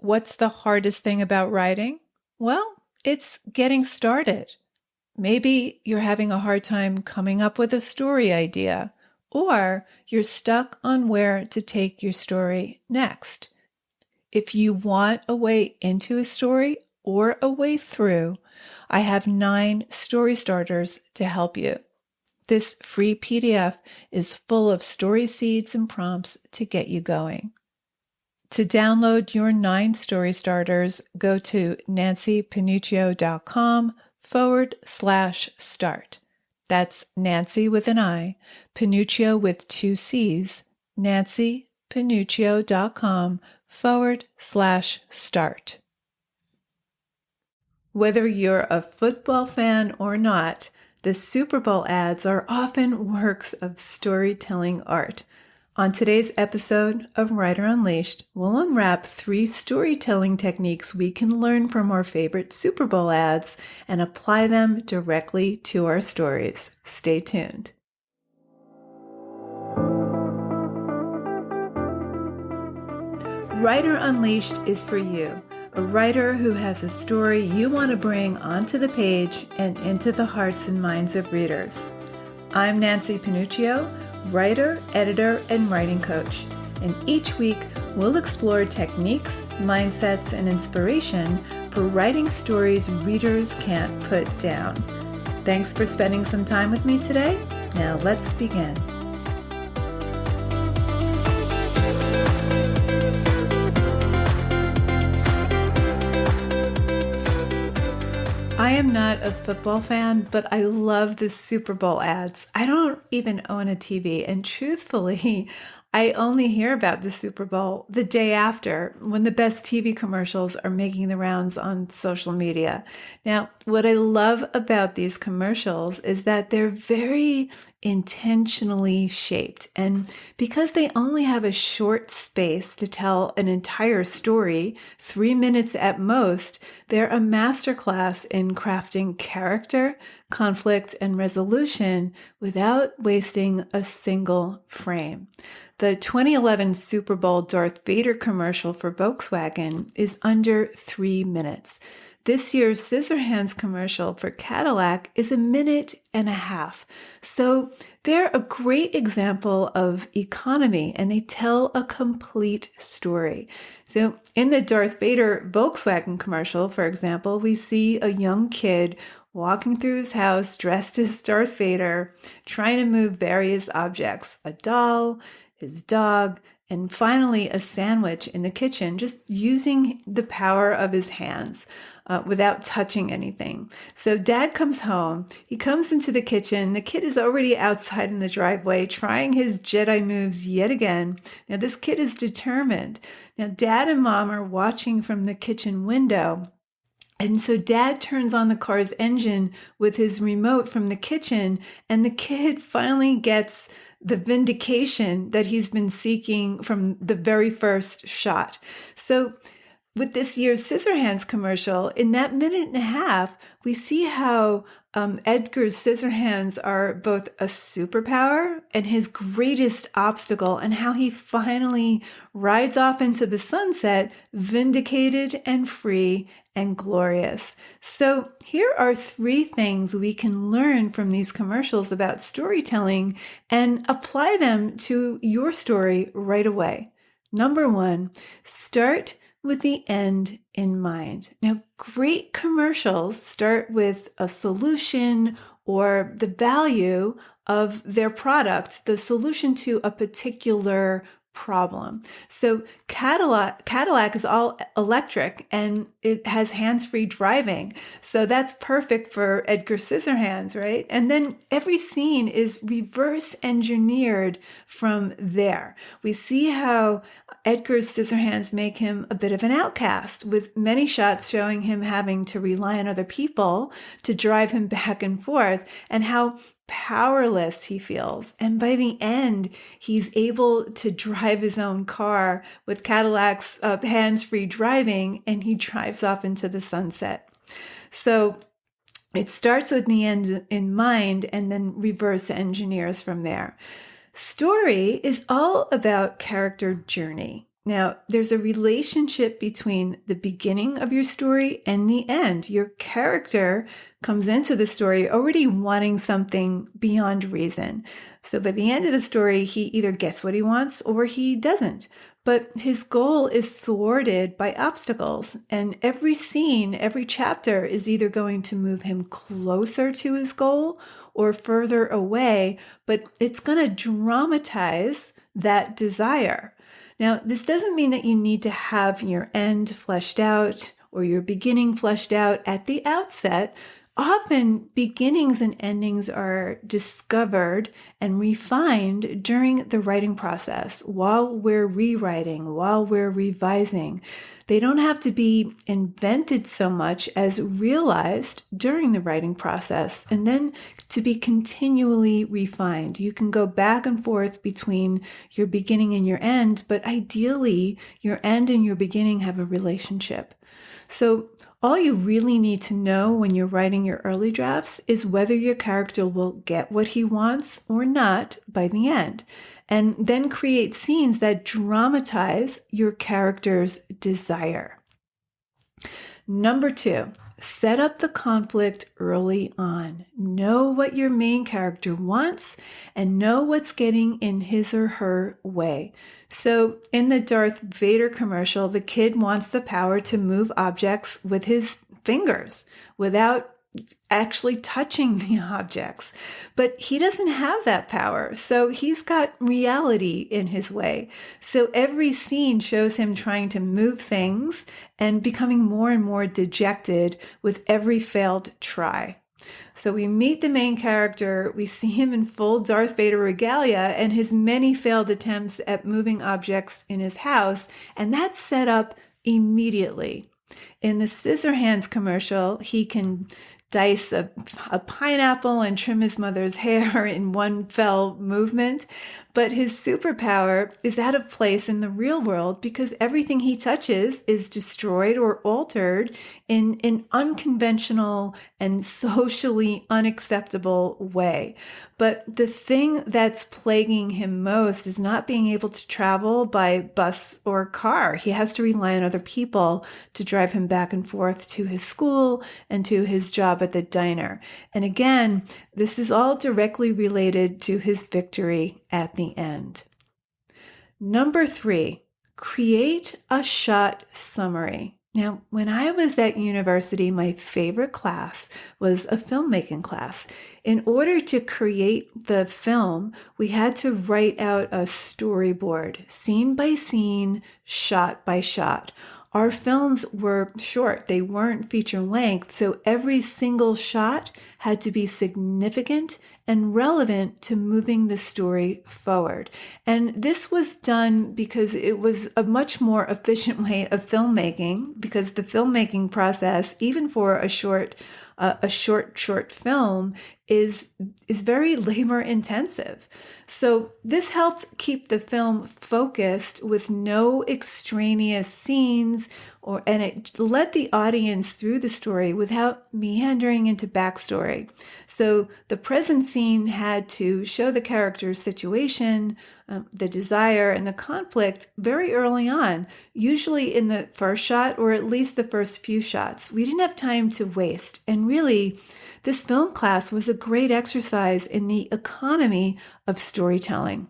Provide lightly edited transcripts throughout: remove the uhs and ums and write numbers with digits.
What's the hardest thing about writing? Well, it's getting started. Maybe you're having a hard time coming up with a story idea, or you're stuck on where to take your story next. If you want a way into a story or a way through, I have 9 story starters to help you. This free PDF is full of story seeds and prompts to get you going. To download your 9 story starters, go to nancypanuccio.com/start. That's Nancy with an I, Panuccio with 2 C's, nancypanuccio.com/start. Whether you're a football fan or not, the Super Bowl ads are often works of storytelling art. On today's episode of Writer Unleashed, we'll unwrap 3 storytelling techniques we can learn from our favorite Super Bowl ads and apply them directly to our stories. Stay tuned. Writer Unleashed is for you, a writer who has a story you want to bring onto the page and into the hearts and minds of readers. I'm Nancy Panuccio, writer, editor, and writing coach. And each week, we'll explore techniques, mindsets, and inspiration for writing stories readers can't put down. Thanks for spending some time with me today. Now let's begin. I am not a football fan, but I love the Super Bowl ads. I don't even own a TV, and truthfully, I only hear about the Super Bowl the day after when the best TV commercials are making the rounds on social media. Now, what I love about these commercials is that they're very intentionally shaped. And because they only have a short space to tell an entire story, 3 minutes at most, they're a masterclass in crafting character, conflict, and resolution without wasting a single frame. The 2011 Super Bowl Darth Vader commercial for Volkswagen is under 3 minutes. This year's Scissorhands commercial for Cadillac is 1.5 minutes. So they're a great example of economy, and they tell a complete story. So in the Darth Vader Volkswagen commercial, for example, we see a young kid walking through his house dressed as Darth Vader, trying to move various objects, a doll, his dog, and finally a sandwich in the kitchen, just using the power of his hands without touching anything. So dad comes home, he comes into the kitchen, the kid is already outside in the driveway trying his Jedi moves yet again. Now this kid is determined. Now dad and mom are watching from the kitchen window. And so dad turns on the car's engine with his remote from the kitchen, and the kid finally gets the vindication that he's been seeking from the very first shot. So with this year's Scissorhands commercial, in that 1.5 minutes, we see how Edgar Scissorhands are both a superpower and his greatest obstacle, and how he finally rides off into the sunset, vindicated and free and glorious. So here are 3 things we can learn from these commercials about storytelling and apply them to your story right away. Number 1, start with the end in mind. Now, great commercials start with a solution or the value of their product, the solution to a particular problem. So Cadillac is all electric and it has hands-free driving. So that's perfect for Edgar Scissorhands, right? And then every scene is reverse engineered from there. We see how Edgar Scissorhands make him a bit of an outcast, with many shots showing him having to rely on other people to drive him back and forth, and how powerless he feels. And by the end, he's able to drive his own car with Cadillac's hands-free driving, and he drives off into the sunset. So it starts with the end in mind and then reverse engineers from there. Story is all about character journey. Now, there's a relationship between the beginning of your story and the end. Your character comes into the story already wanting something beyond reason. So by the end of the story, he either gets what he wants or he doesn't. But his goal is thwarted by obstacles. And every scene, every chapter is either going to move him closer to his goal or further away, but it's going to dramatize that desire. Now, this doesn't mean that you need to have your end fleshed out or your beginning fleshed out at the outset. Often, beginnings and endings are discovered and refined during the writing process while we're rewriting, while we're revising. They don't have to be invented so much as realized during the writing process and then to be continually refined. You can go back and forth between your beginning and your end, but ideally, your end and your beginning have a relationship. So all you really need to know when you're writing your early drafts is whether your character will get what he wants or not by the end, and then create scenes that dramatize your character's desire. Number 2, set up the conflict early on. Know what your main character wants and know what's getting in his or her way. So in the Darth Vader commercial, the kid wants the power to move objects with his fingers without actually touching the objects. But he doesn't have that power. So he's got reality in his way. So every scene shows him trying to move things and becoming more and more dejected with every failed try. So we meet the main character, we see him in full Darth Vader regalia and his many failed attempts at moving objects in his house, and that's set up immediately. In the Scissorhands commercial, he can dice a pineapple and trim his mother's hair in one fell movement. But his superpower is out of place in the real world because everything he touches is destroyed or altered in an unconventional and socially unacceptable way. But the thing that's plaguing him most is not being able to travel by bus or car. He has to rely on other people to drive him back and forth to his school and to his job at the diner. And again, this is all directly related to his victory at the end. Number 3, create a shot summary. Now, when I was at university, my favorite class was a filmmaking class. In order to create the film, we had to write out a storyboard, scene by scene, shot by shot. Our films were short. They weren't feature length, so every single shot had to be significant and relevant to moving the story forward. And this was done because it was a much more efficient way of filmmaking, because the filmmaking process, even for a short film, is very labor intensive. So this helped keep the film focused with no extraneous scenes, and it led the audience through the story without meandering into backstory. So the present scene had to show the character's situation, the desire, and the conflict very early on, usually in the first shot or at least the first few shots. We didn't have time to waste. And really, this film class was a great exercise in the economy of storytelling.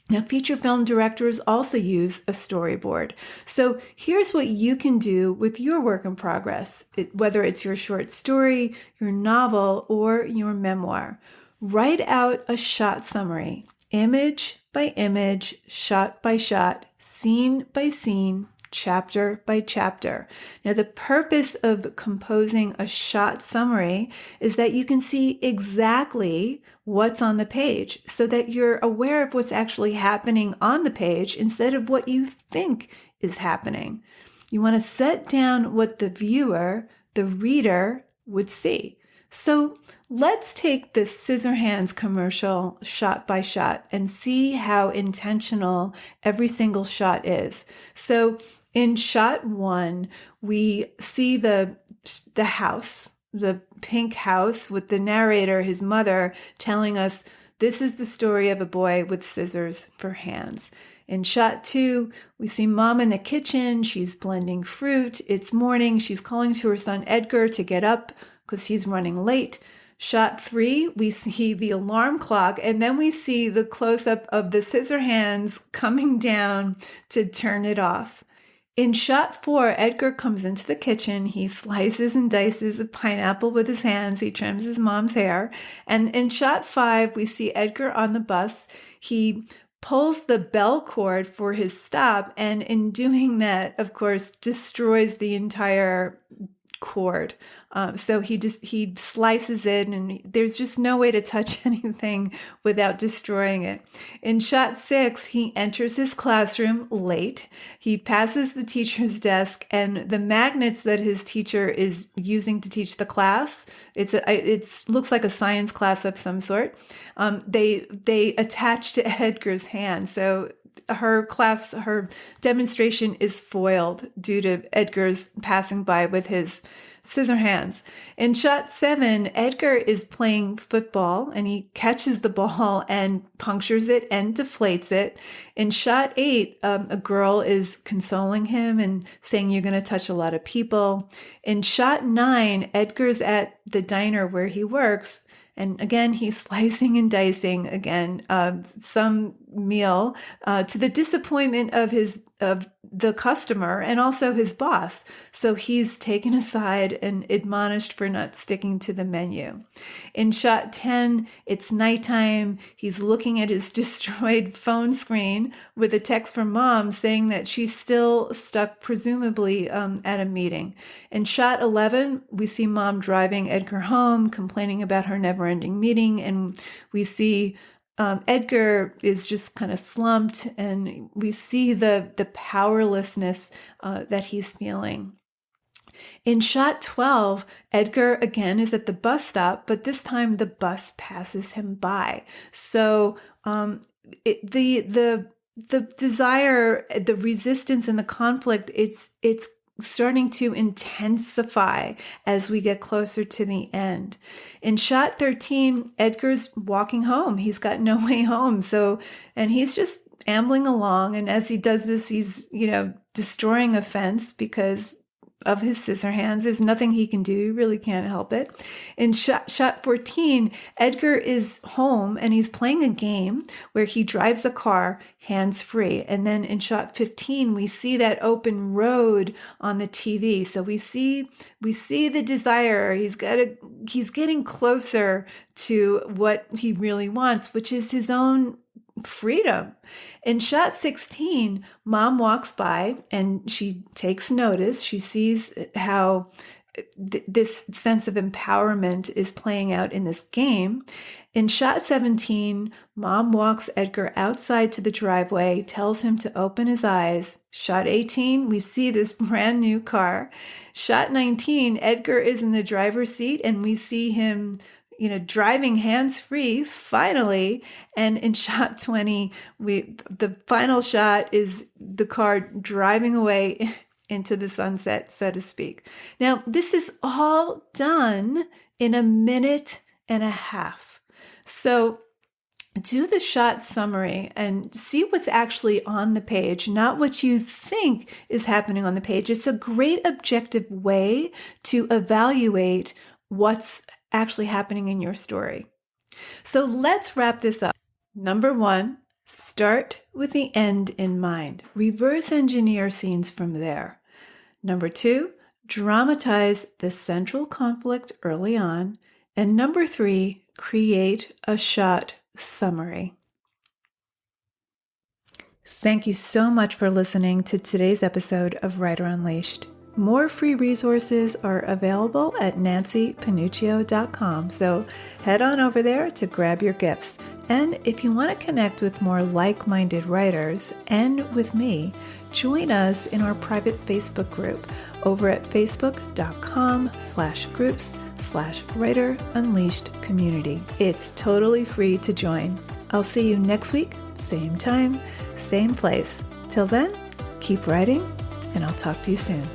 Now, feature film directors also use a storyboard. So here's what you can do with your work in progress, whether it's your short story, your novel, or your memoir. Write out a shot summary, image by image, shot by shot, scene by scene, chapter by chapter. Now, the purpose of composing a shot summary is that you can see exactly what's on the page so that you're aware of what's actually happening on the page instead of what you think is happening. You want to set down what the viewer, the reader, would see. So let's take the Scissorhands commercial shot by shot and see how intentional every single shot is. So in shot 1, we see the house, the pink house with the narrator, his mother, telling us this is the story of a boy with scissors for hands. In shot 2, we see Mom in the kitchen. She's blending fruit. It's morning. She's calling to her son Edgar to get up because he's running late. Shot 3, we see the alarm clock, and then we see the close-up of the scissor hands coming down to turn it off. In shot 4, Edgar comes into the kitchen. He slices and dices a pineapple with his hands. He trims his mom's hair. And in shot 5, we see Edgar on the bus. He pulls the bell cord for his stop, and in doing that, of course, destroys the entire cord. So he slices it, and there's just no way to touch anything without destroying it. In shot 6, he enters his classroom late. He passes the teacher's desk, and the magnets that his teacher is using to teach the class, it looks like a science class of some sort. They attach to Edgar's hand. So her demonstration is foiled due to Edgar's passing by with his scissor hands. In shot 7, Edgar is playing football, and he catches the ball and punctures it and deflates it. In shot 8, a girl is consoling him and saying, "You're going to touch a lot of people." In shot 9, Edgar's at the diner where he works, and again, he's slicing and dicing some meal to the disappointment of the customer and also his boss. So he's taken aside and admonished for not sticking to the menu. In shot 10, it's nighttime. He's looking at his destroyed phone screen with a text from Mom saying that she's still stuck, presumably at a meeting. In shot 11, we see Mom driving Edgar home, complaining about her never-ending meeting, and we see Edgar is just kind of slumped, and we see the powerlessness that he's feeling. In shot 12, Edgar again is at the bus stop, but this time the bus passes him by. So the desire, the resistance, and the conflict, it's starting to intensify as we get closer to the end. In shot 13, Edgar's walking home. He's got no way home. And he's just ambling along. And as he does this, he's, destroying a fence because of his scissor hands. There's nothing he can do. He really can't help it. In shot 14, Edgar is home and he's playing a game where he drives a car hands-free. And then in shot 15, we see that open road on the TV. So we see the desire. He's getting closer to what he really wants, which is his own freedom. In shot 16, Mom walks by and she takes notice. She sees how this sense of empowerment is playing out in this game. In shot 17, Mom walks Edgar outside to the driveway, tells him to open his eyes. Shot 18, we see this brand new car. Shot 19, Edgar is in the driver's seat and we see him driving hands-free, finally. And in shot 20, the final shot is the car driving away into the sunset, so to speak. Now, this is all done in a minute and a half. So do the shot summary and see what's actually on the page, not what you think is happening on the page. It's a great objective way to evaluate what's actually happening in your story. So let's wrap this up. Number 1, start with the end in mind. Reverse engineer scenes from there. Number 2, dramatize the central conflict early on. And number 3, create a shot summary. Thank you so much for listening to today's episode of Writer Unleashed. More free resources are available at nancypanuccio.com, so head on over there to grab your gifts. And if you want to connect with more like-minded writers and with me, join us in our private Facebook group over at facebook.com/groups/Writer Unleashed community. It's totally free to join. I'll see you next week, same time, same place. Till then, keep writing, and I'll talk to you soon.